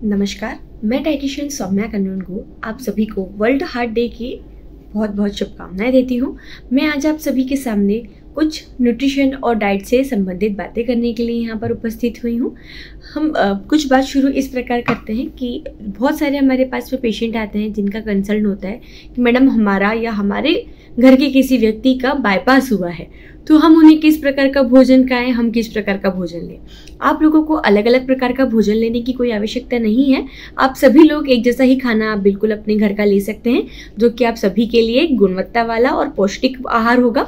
नमस्कार, मैं डाइटिशियन सौम्या कन्नूनगो आप सभी को वर्ल्ड हार्ट डे की बहुत बहुत शुभकामनाएं देती हूँ। मैं आज आप सभी के सामने कुछ न्यूट्रिशन और डाइट से संबंधित बातें करने के लिए यहाँ पर उपस्थित हुई हूँ। हम कुछ बात शुरू इस प्रकार करते हैं कि बहुत सारे हमारे पास में पेशेंट आते हैं जिनका कंसर्न होता है कि मैडम हमारा या हमारे घर के किसी व्यक्ति का बाईपास हुआ है, तो हम उन्हें किस प्रकार का भोजन खाएं, हम किस प्रकार का भोजन लें। आप लोगों को अलग अलग प्रकार का भोजन लेने की कोई आवश्यकता नहीं है। आप सभी लोग एक जैसा ही खाना आप बिल्कुल अपने घर का ले सकते हैं, जो कि आप सभी के लिए गुणवत्ता वाला और पौष्टिक आहार होगा।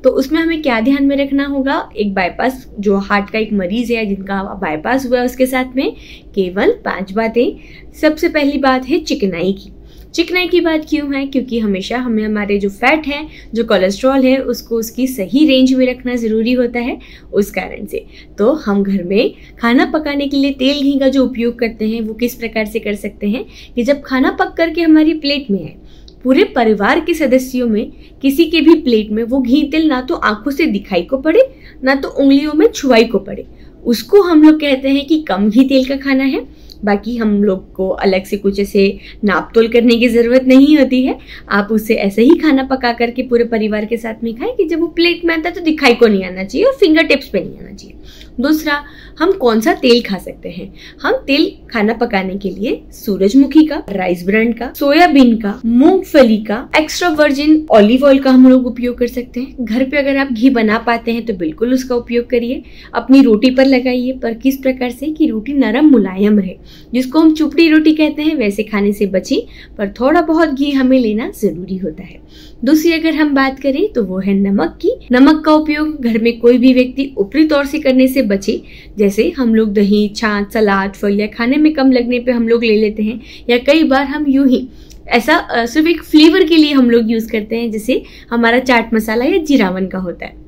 तो उसमें हमें क्या ध्यान में रखना होगा, एक बाईपास जो हार्ट का एक मरीज है जिनका बाईपास हुआ है उसके साथ में केवल 5 बातें। सबसे पहली बात है चिकनाई की। चिकनाई की बात क्यों है? क्योंकि हमेशा हमें हमारे जो फैट है, जो कोलेस्ट्रॉल है, उसको उसकी सही रेंज में रखना ज़रूरी होता है। उस कारण से तो हम घर में खाना पकाने के लिए तेल घी का जो उपयोग करते हैं वो किस प्रकार से कर सकते हैं कि जब खाना पक करके हमारी प्लेट में है, पूरे परिवार के सदस्यों में किसी के भी प्लेट में वो घी तेल ना तो आंखों से दिखाई को पड़े, ना तो उंगलियों में छुआई को पड़े, उसको हम लोग कहते हैं कि कम घी तेल का खाना है। बाकी हम लोग को अलग से कुछ ऐसे नाप तोल करने की ज़रूरत नहीं होती है। आप उससे ऐसे ही खाना पका करके पूरे परिवार के साथ में खाएं कि जब वो प्लेट में आता है तो दिखाई को नहीं आना चाहिए और फिंगर टिप्स पे नहीं आना चाहिए। दूसरा, हम कौन सा तेल खा सकते हैं? हम तेल खाना पकाने के लिए सूरजमुखी का, राइस ब्रांड का, सोयाबीन का, मूंगफली का, एक्स्ट्रा वर्जिन ऑलिव ऑयल का हम लोग उपयोग कर सकते हैं। घर पे अगर आप घी बना पाते हैं तो बिल्कुल उसका उपयोग करिए। अपनी रोटी पर लगाइए, पर किस प्रकार से कि रोटी नरम मुलायम रहे, जिसको हम चुपड़ी रोटी कहते हैं, वैसे खाने से बचें, पर थोड़ा बहुत घी हमें लेना जरूरी होता है। दूसरी अगर हम बात करें तो वो है नमक की। नमक का उपयोग घर में कोई भी व्यक्ति ऊपरी तौर से करने से बचे। जैसे हम लोग दही, छाछ, सलाद, फल या खाने में कम लगने पे हम लोग ले लेते हैं, या कई बार हम यूं ही ऐसा सिर्फ एक फ्लेवर के लिए हम लोग यूज करते हैं, जैसे हमारा चाट मसाला या जीरावन का होता है।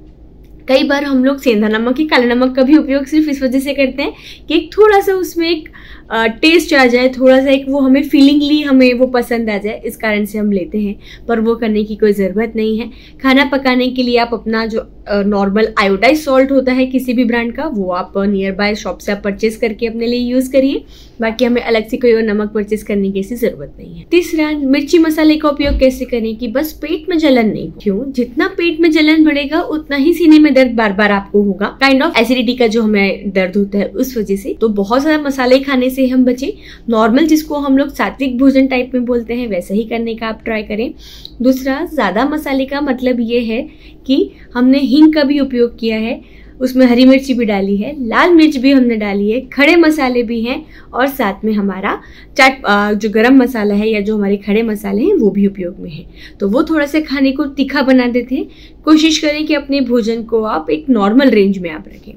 कई बार हम लोग सेंधा नमक या काला नमक का भी उपयोग सिर्फ इस वजह से करते हैं कि एक थोड़ा सा उसमें एक टेस्ट आ जाए, थोड़ा सा एक वो हमें फीलिंगली हमें वो पसंद आ जाए, इस कारण से हम लेते हैं, पर वो करने की कोई ज़रूरत नहीं है। खाना पकाने के लिए आप अपना जो नॉर्मल आयोडाइज सॉल्ट होता है किसी भी ब्रांड का, वो आप नियर बाय शॉप से आप परचेज करके अपने लिए यूज़ करिए। बाकी हमें अलग से कोई और नमक परचेज करने की ऐसी ज़रूरत नहीं है। तीसरा, मिर्ची मसाले का उपयोग कैसे करें कि बस पेट में जलन नहीं हो। क्यों? जितना पेट में जलन बढ़ेगा उतना ही सीने में दर्द बार बार आपको होगा। काइंड ऑफ एसिडिटी का जो हमें दर्द होता है उस वजह से। तो बहुत सारा मसाले खाने से हम बचे। नॉर्मल जिसको हम लोग सात्विक भोजन टाइप में बोलते हैं वैसा ही करने का आप ट्राई करें। दूसरा, ज्यादा मसाले का मतलब ये है कि हमने हींग का भी उपयोग किया है, उसमें हरी मिर्ची भी डाली है, लाल मिर्च भी हमने डाली है, खड़े मसाले भी हैं, और साथ में हमारा चाट जो गरम मसाला है या जो हमारे खड़े मसाले हैं वो भी उपयोग में है। तो वो थोड़ा सा खाने को तीखा बना देते हैं। कोशिश करें कि अपने भोजन को आप एक नॉर्मल रेंज में आप रखें।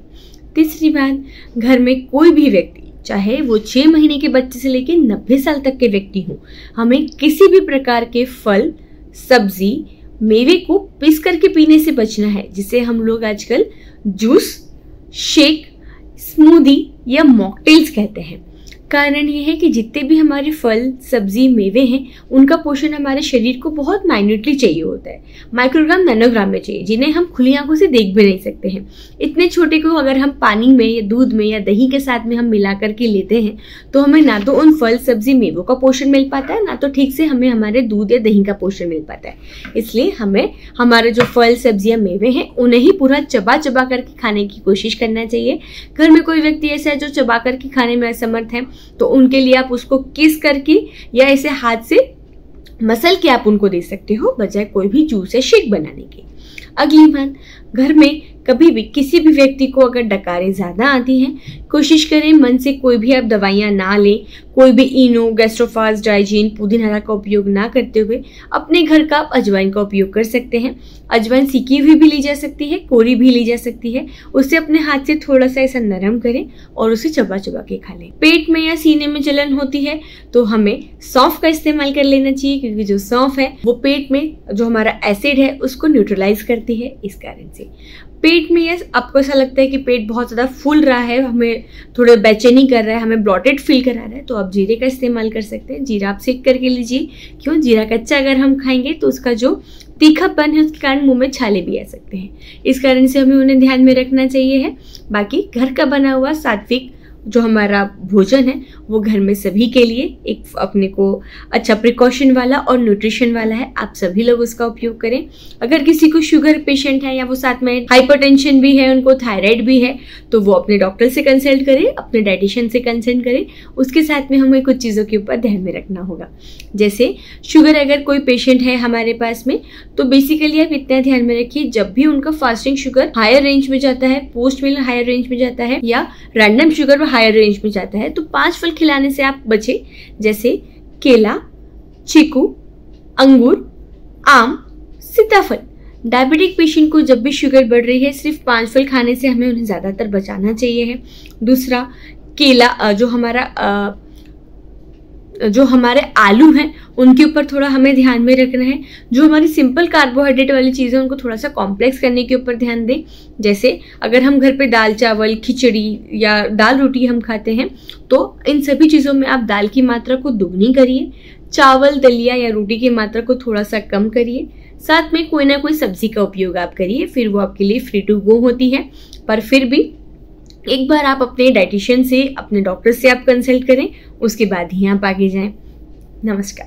तीसरी बात, घर में कोई भी व्यक्ति, चाहे वो 6 महीने के बच्चे से लेकर 90 साल तक के व्यक्ति हो, हमें किसी भी प्रकार के फल, सब्जी, मेवे को पीस करके पीने से बचना है, जिसे हम लोग आजकल जूस, शेक, स्मूदी या मॉकटेल्स कहते हैं। कारण ये है कि जितने भी हमारे फल, सब्जी, मेवे हैं, उनका पोषण हमारे शरीर को बहुत माइन्यूटली चाहिए होता है, माइक्रोग्राम, नैनोग्राम में चाहिए, जिन्हें हम खुली आंखों से देख भी नहीं सकते हैं। इतने छोटे को अगर हम पानी में या दूध में या दही के साथ में हम मिला करके लेते हैं तो हमें ना तो उन फल, सब्जी, मेवों का पोषण मिल पाता है, ना तो ठीक से हमें हमारे दूध या दही का पोषण मिल पाता है। इसलिए हमें हमारे जो फल, सब्जियां, मेवे हैं उन्हें ही पूरा चबा चबा करके खाने की कोशिश करना चाहिए। घर में कोई व्यक्ति ऐसा है जो चबा करके खाने में असमर्थ है, तो उनके लिए आप उसको किस करके या ऐसे हाथ से मसल के आप उनको दे सकते हो, बजाय कोई भी जूस या शेक बनाने के। अगली बात, घर में कभी भी किसी भी व्यक्ति को अगर डकारें ज़्यादा आती हैं, कोशिश करें मन से कोई भी आप दवाइयाँ ना लें। कोई भी इनो, गैस्ट्रोफास, डाइजीन, पुदीना का उपयोग ना करते हुए अपने घर का आप अजवाइन का उपयोग कर सकते हैं। अजवाइन सीखी हुई भी ली जा सकती है, कोरी भी ली जा सकती है। उसे अपने हाथ से थोड़ा सा ऐसा नरम करें और उसे चबा चबा के खा लें। पेट में या सीने में जलन होती है तो हमें सौंफ का इस्तेमाल कर लेना चाहिए, क्योंकि जो सौंफ है वो पेट में जो हमारा एसिड है उसको न्यूट्रलाइज करती है। इस कारण से पेट में या आपको ऐसा लगता है कि पेट बहुत ज़्यादा फूल रहा है, हमें थोड़ा बेचैनी कर रहा है, हमें ब्लॉटेड फील करा रहा है, तो आप जीरे का इस्तेमाल कर सकते हैं। जीरा आप सेक करके लीजिए। क्यों? जीरा कच्चा अगर हम खाएंगे तो उसका जो तीखापन है उसके कारण मुंह में छाले भी आ सकते हैं। इस कारण से हमें उन्हें ध्यान में रखना चाहिए है। बाकी घर का बना हुआ सात्विक जो हमारा भोजन है वो घर में सभी के लिए एक अपने को अच्छा प्रिकॉशन वाला और न्यूट्रिशन वाला है। आप सभी लोग उसका उपयोग करें। अगर किसी को शुगर पेशेंट है या वो साथ में हाइपरटेंशन भी है, उनको थायराइड भी है, तो वो अपने डॉक्टर से कंसल्ट करें, अपने डाइटिशियन से कंसल्ट करें। उसके साथ में हमें कुछ चीज़ों के ऊपर ध्यान में रखना होगा। जैसे शुगर अगर कोई पेशेंट है हमारे पास में, तो बेसिकली आप इतना ध्यान में रखिए, जब भी उनका फास्टिंग शुगर हायर रेंज में जाता है, पोस्ट मील हायर रेंज में जाता है या रैंडम शुगर हायर रेंज में जाता है, तो 5 फल खिलाने से आप बचे। जैसे केला, चीकू, अंगूर, आम, सीताफल। डायबिटिक पेशेंट को जब भी शुगर बढ़ रही है, सिर्फ 5 फल खाने से हमें उन्हें ज़्यादातर बचाना चाहिए है। दूसरा, केला, जो हमारे आलू हैं उनके ऊपर थोड़ा हमें ध्यान में रखना है। जो हमारी सिंपल कार्बोहाइड्रेट वाली चीज़ें उनको थोड़ा सा कॉम्प्लेक्स करने के ऊपर ध्यान दें। जैसे अगर हम घर पे दाल चावल, खिचड़ी या दाल रोटी हम खाते हैं, तो इन सभी चीज़ों में आप दाल की मात्रा को दुगनी करिए, चावल, दलिया या रोटी की मात्रा को थोड़ा सा कम करिए। साथ में कोई ना कोई सब्जी का उपयोग आप करिए, फिर वो आपके लिए फ्री टू गो होती है। पर फिर भी एक बार आप अपने डाइटिशियन से, अपने डॉक्टर से आप कंसल्ट करें, उसके बाद ही आप आगे जाएं। नमस्कार।